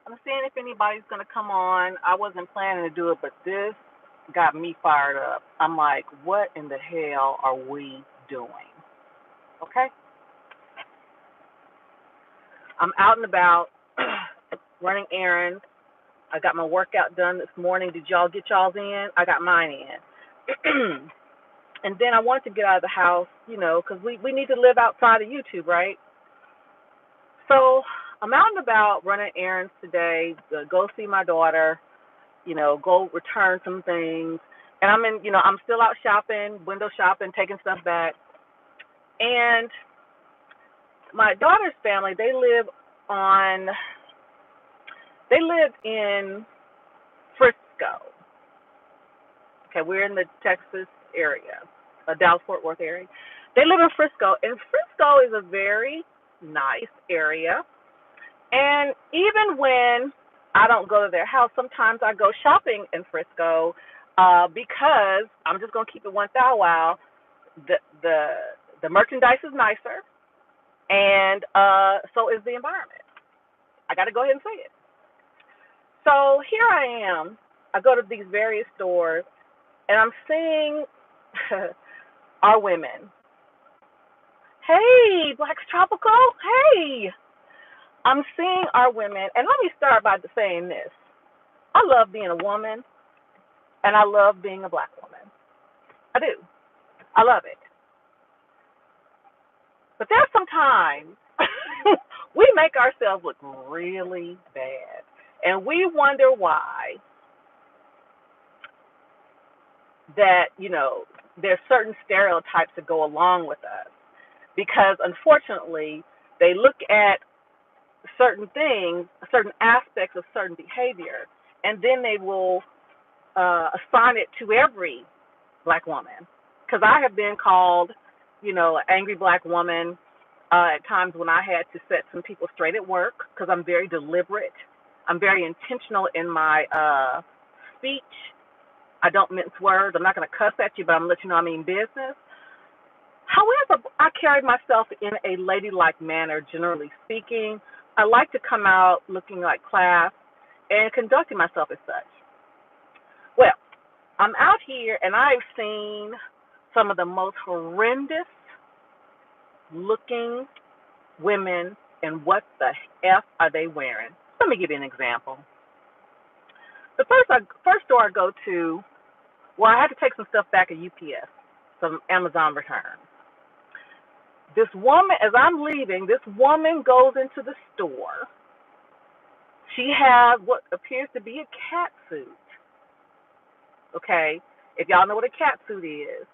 I'm seeing if anybody's going to come on. I wasn't planning to do it, but this got me fired up. I'm like, what in the hell are we doing? Okay? I'm out and about running errands. I got my workout done this morning. Did y'all get y'all's in? I got mine in. And then I wanted to get out of the house, because we need to live outside of YouTube, right? So I'm out and about running errands today, go see my daughter, go return some things. And I'm still out shopping, window shopping, taking stuff back. And my daughter's family, they live in Frisco. Okay, we're in the Texas area, Dallas-Fort Worth area. They live in Frisco, and Frisco is a very nice area. And even when I don't go to their house, sometimes I go shopping in Frisco because I'm just going to keep it 1,000 while the merchandise is nicer, and so is the environment. I got to go ahead and say it. So here I am. I go to these various stores, and I'm seeing our women. Hey, Black's Tropical. Hey. I'm seeing our women, and let me start by saying this. I love being a woman, and I love being a Black woman. I do. I love it. But there's sometimes we make ourselves look really bad, and we wonder why that, there's certain stereotypes that go along with us. Because, unfortunately, they look at certain things, certain aspects of certain behavior, and then they will assign it to every Black woman. Because I have been called, an angry Black woman at times when I had to set some people straight at work, because I'm very deliberate. I'm very intentional in my speech. I don't mince words. I'm not going to cuss at you, but I'm going to let you know I mean business. However, I carry myself in a ladylike manner, generally speaking. I like to come out looking like class and conducting myself as such. Well, I'm out here, and I've seen some of the most horrendous looking women, and what the F are they wearing? Let me give you an example. The first store I go to, I had to take some stuff back at UPS, some Amazon returns. This woman, as I'm leaving, this woman goes into the store. She has what appears to be a cat suit. Okay, if y'all know what a cat suit is,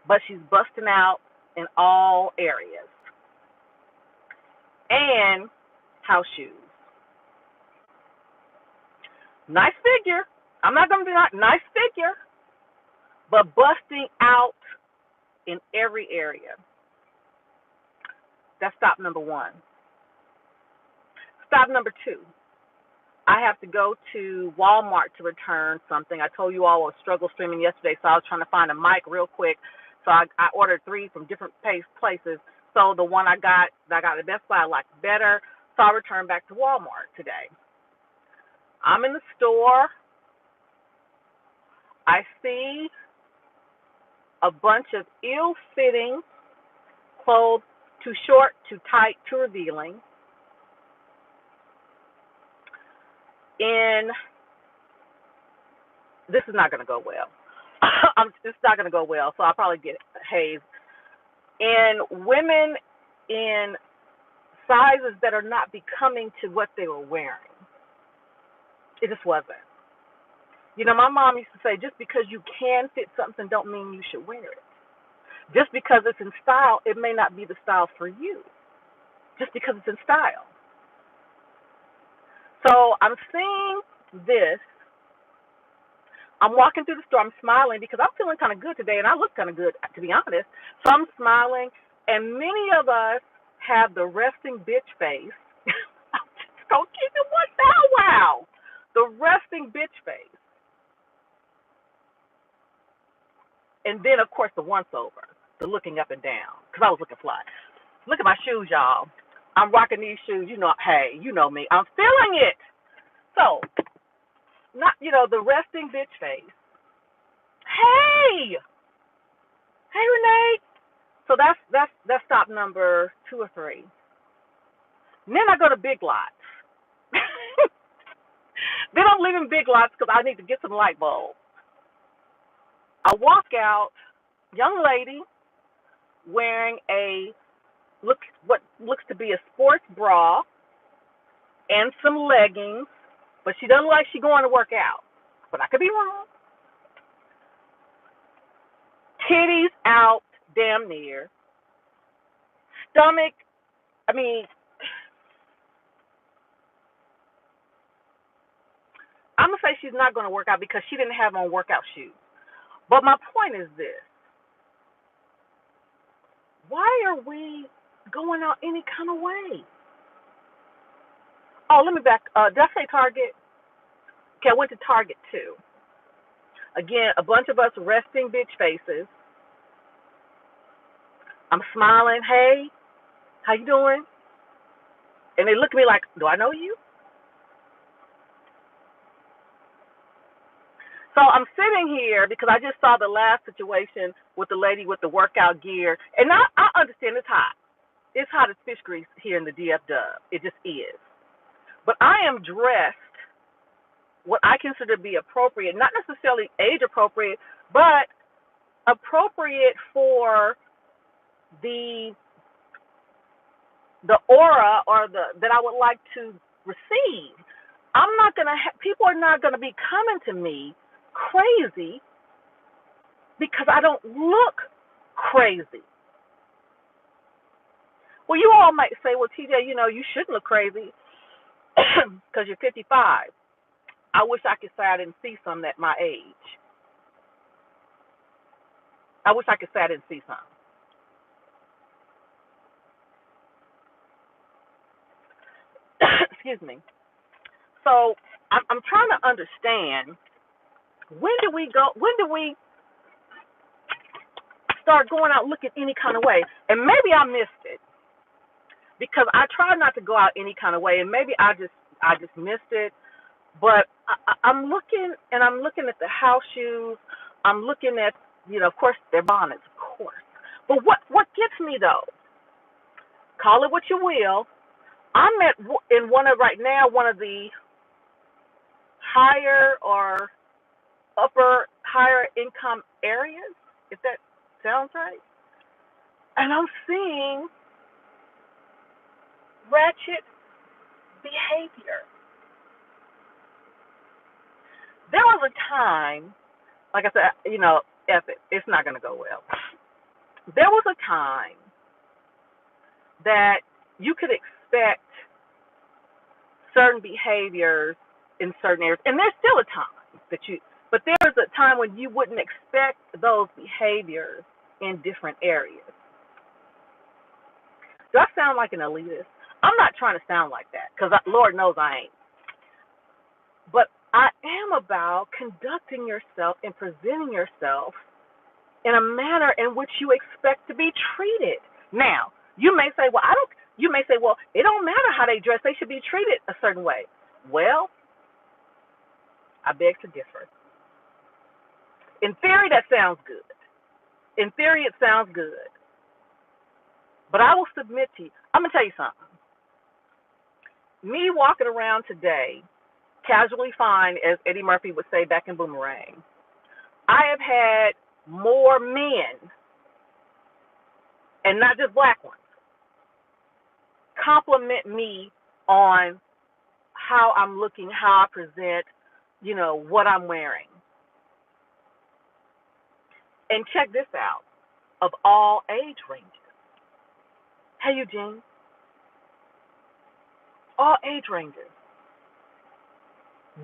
but she's busting out in all areas. And house shoes. Nice figure. I'm not going to be like, nice figure, but busting out in every area. That's stop number one. Stop number two. I have to go to Walmart to return something. I told you all I was struggle streaming yesterday, so I was trying to find a mic real quick. So I ordered 3 from different places. So the one I got at Best Buy I liked better. So I returned back to Walmart today. I'm in the store. I see a bunch of ill-fitting clothes, too short, too tight, too revealing. This is not going to go well. It's not going to go well, so I'll probably get hazed. And women in sizes that are not becoming to what they were wearing. It just wasn't. My mom used to say, just because you can fit something don't mean you should wear it. Just because it's in style, it may not be the style for you. Just because it's in style. So I'm seeing this. I'm walking through the store. I'm smiling because I'm feeling kind of good today, and I look kind of good, to be honest. So I'm smiling, and many of us have the resting bitch face. I'm just going to keep it 1,000 wow. The resting bitch face. And then, of course, the once over, the looking up and down, because I was looking fly. Look at my shoes, y'all. I'm rocking these shoes. Hey, you know me. I'm feeling it. So, not, the resting bitch face. Hey, hey, Renee. So that's stop number 2 or 3. And then I go to Big Lots. Then I'm leaving Big Lots because I need to get some light bulbs. I walk out, young lady wearing what looks to be a sports bra and some leggings, but she doesn't look like she's going to work out. But I could be wrong. Titties out damn near. Stomach, I mean, I'm going to say she's not going to work out because she didn't have on workout shoes. But my point is this. Why are we going out any kind of way? Oh, let me back. Did I say Target? Okay, I went to Target too. Again, a bunch of us resting bitch faces. I'm smiling. Hey, how you doing? And they look at me like, do I know you? So I'm sitting here because I just saw the last situation with the lady with the workout gear. And I understand it's hot. It's hot as fish grease here in the DF Dub. It just is. But I am dressed what I consider to be appropriate, not necessarily age appropriate, but appropriate for the aura or that I would like to receive. I'm not gonna. People are not gonna be coming to me crazy because I don't look crazy. Well, you all might say, well, TJ, you shouldn't look crazy because you're 55. I wish I could say I didn't see some at my age. I wish I could say I didn't see some. Excuse me. So I'm trying to understand, when do we start going out looking any kind of way? And maybe I missed it because I try not to go out any kind of way, and maybe I just missed it. But I'm looking at the house shoes. I'm looking at, of course, their bonnets, of course. But what gets me though? Call it what you will. I'm in one of the higher or higher income areas, if that sounds right. And I'm seeing ratchet behavior. There was a time, like I said, it's not going to go well. There was a time that you could expect certain behaviors in certain areas, and there's still a time but there was a time when you wouldn't expect those behaviors in different areas. Do I sound like an elitist? I'm not trying to sound like that because Lord knows I ain't. But I am about conducting yourself and presenting yourself in a manner in which you expect to be treated. Now, you may say, well, it don't matter how they dress. They should be treated a certain way. Well, I beg to differ. In theory, that sounds good. In theory, it sounds good. But I will submit to you. I'm going to tell you something. Me walking around today, casually fine, as Eddie Murphy would say back in Boomerang, I have had more men, and not just black ones, compliment me on how I'm looking, how I present, what I'm wearing. And check this out, of all age ranges. Hey, Eugene. All age ranges.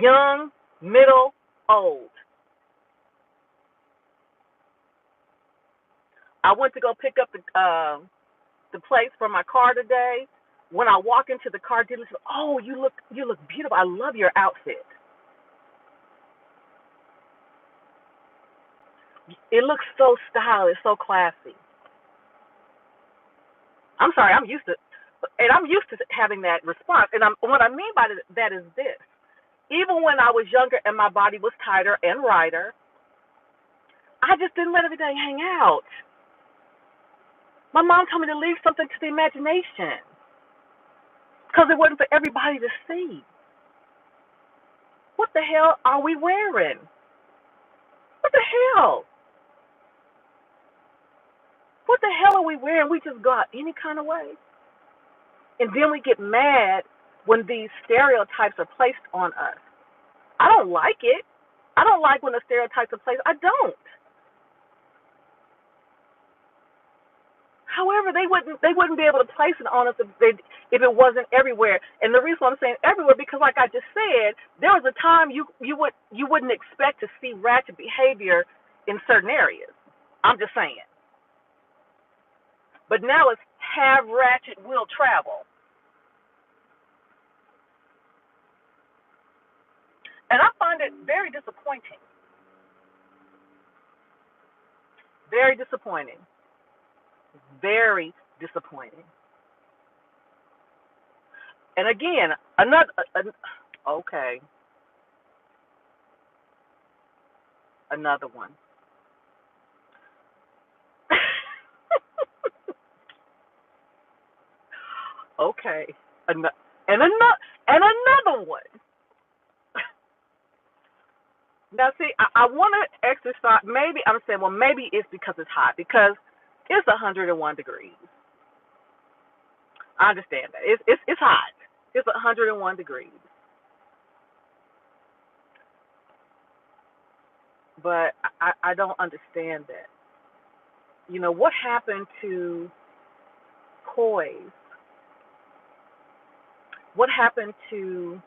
Young, middle, old. I went to go pick up the plates for my car today. When I walk into the car dealership, oh, you look beautiful. I love your outfit. It looks so stylish, so classy. I'm sorry, I'm used to. and I'm used to having that response. And what I mean by that is this. Even when I was younger and my body was tighter and lighter, I just didn't let everything hang out. My mom told me to leave something to the imagination because it wasn't for everybody to see. What the hell are we wearing? What the hell? What the hell are we wearing? We just go out any kind of way. And then we get mad when these stereotypes are placed on us. I don't like it. I don't like when the stereotypes are placed. I don't. However, they wouldn't be able to place it on us if it wasn't everywhere. And the reason I'm saying everywhere because, like I just said, there was a time you wouldn't expect to see ratchet behavior in certain areas. I'm just saying. But now it's have ratchet will travel. And I find it very disappointing. Very disappointing. Very disappointing. And again, okay, another one. Okay, another one. Now, see, I want to exercise. Maybe I'm saying, well, maybe it's because it's hot because it's 101 degrees. I understand that it's hot. It's 101 degrees. But I don't understand that. You know, what happened to poise? What happened to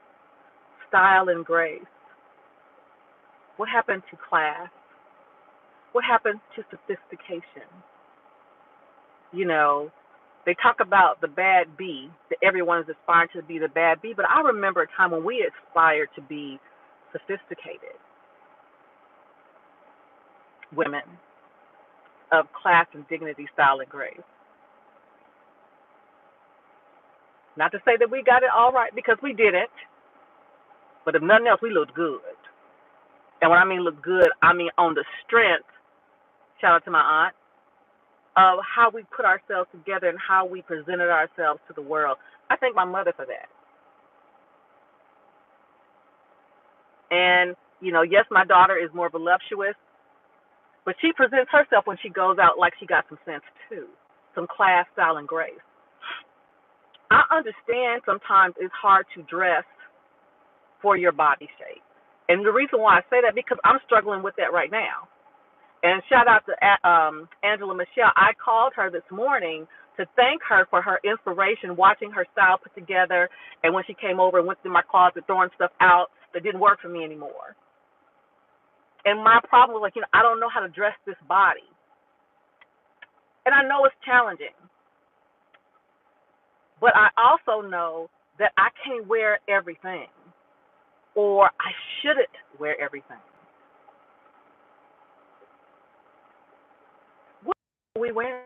style and grace? What happened to class? What happened to sophistication? You know, they talk about the bad bee, that everyone is aspiring to be the bad bee, but I remember a time when we aspired to be sophisticated women of class and dignity, style, and grace. Not to say that we got it all right, because we didn't, but if nothing else, we looked good. And when I mean look good, I mean on the strength, shout out to my aunt, of how we put ourselves together and how we presented ourselves to the world. I thank my mother for that. And, you know, yes, my daughter is more voluptuous, but she presents herself when she goes out like she got some sense too, some class, style, and grace. I understand sometimes it's hard to dress for your body shape. And the reason why I say that, because I'm struggling with that right now. And shout out to Angela Michelle. I called her this morning to thank her for her inspiration, watching her style put together. And when she came over and went through my closet throwing stuff out that didn't work for me anymore. And my problem was, like, you know, I don't know how to dress this body. And I know it's challenging. But I also know that I can't wear everything, or I shouldn't wear everything. What are we wearing?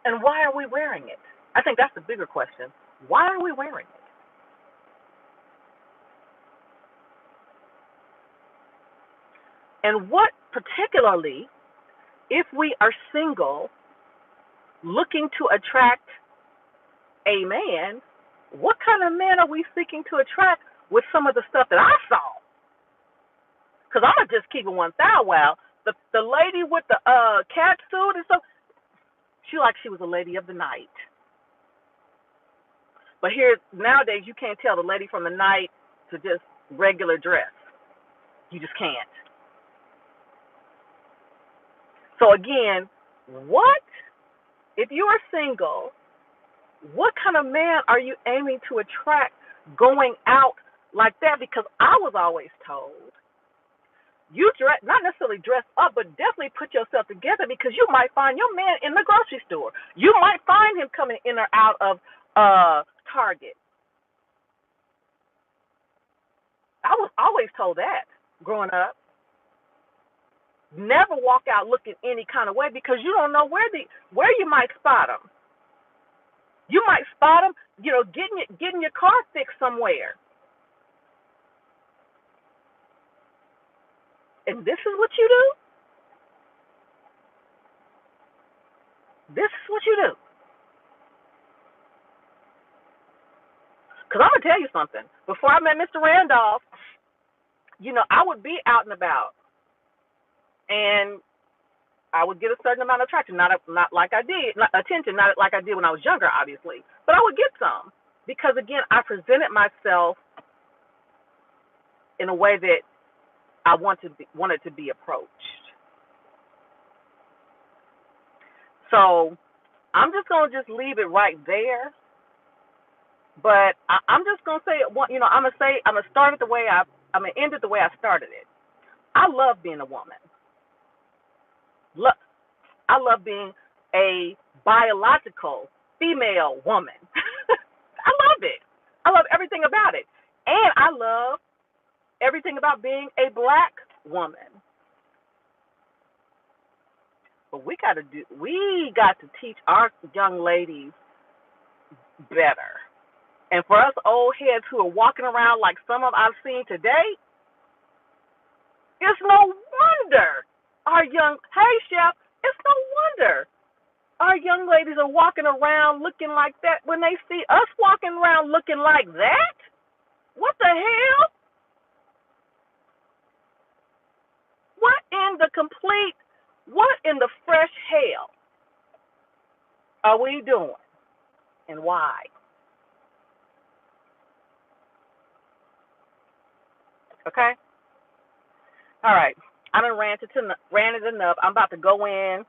And why are we wearing it? I think that's the bigger question. Why are we wearing it? And what, particularly, if we are single, looking to attract a man, what kind of man are we seeking to attract with some of the stuff that I saw? Because I'm going to just keep it 1,000. Wow. The lady with the cat suit and stuff, she was a lady of the night. But here, nowadays, you can't tell the lady from the night to just regular dress. You just can't. So again, what, if you are single, what kind of man are you aiming to attract going out like that? Because I was always told, you dress, not necessarily dress up, but definitely put yourself together, because you might find your man in the grocery store. You might find him coming in or out of Target. I was always told that growing up. Never walk out looking any kind of way because you don't know where you might spot them. You might spot them, getting your car fixed somewhere. And this is what you do? This is what you do. Because I'm going to tell you something. Before I met Mr. Randolph, I would be out and about. And I would get a certain amount of attention, not like I did, not like I did when I was younger, obviously. But I would get some. Because, again, I presented myself in a way that I wanted to be approached. So I'm just going to leave it right there. But I'm just going to say, I'm going to start it the way I'm going to end it the way I started it. I love being a woman. I love being a biological female woman. I love it. I love everything about it. And I love everything about being a black woman. But we got to teach our young ladies better. And for us old heads who are walking around like some of I've seen today, it's no wonder it's no wonder our young ladies are walking around looking like that when they see us walking around looking like that. What the hell? What in the fresh hell are we doing? And why? Okay? All right. I done ranted enough. I'm about to go in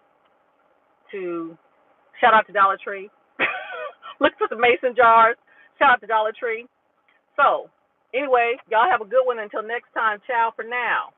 to shout out to Dollar Tree. Look for some mason jars. Shout out to Dollar Tree. So, anyway, y'all have a good one until next time. Ciao for now.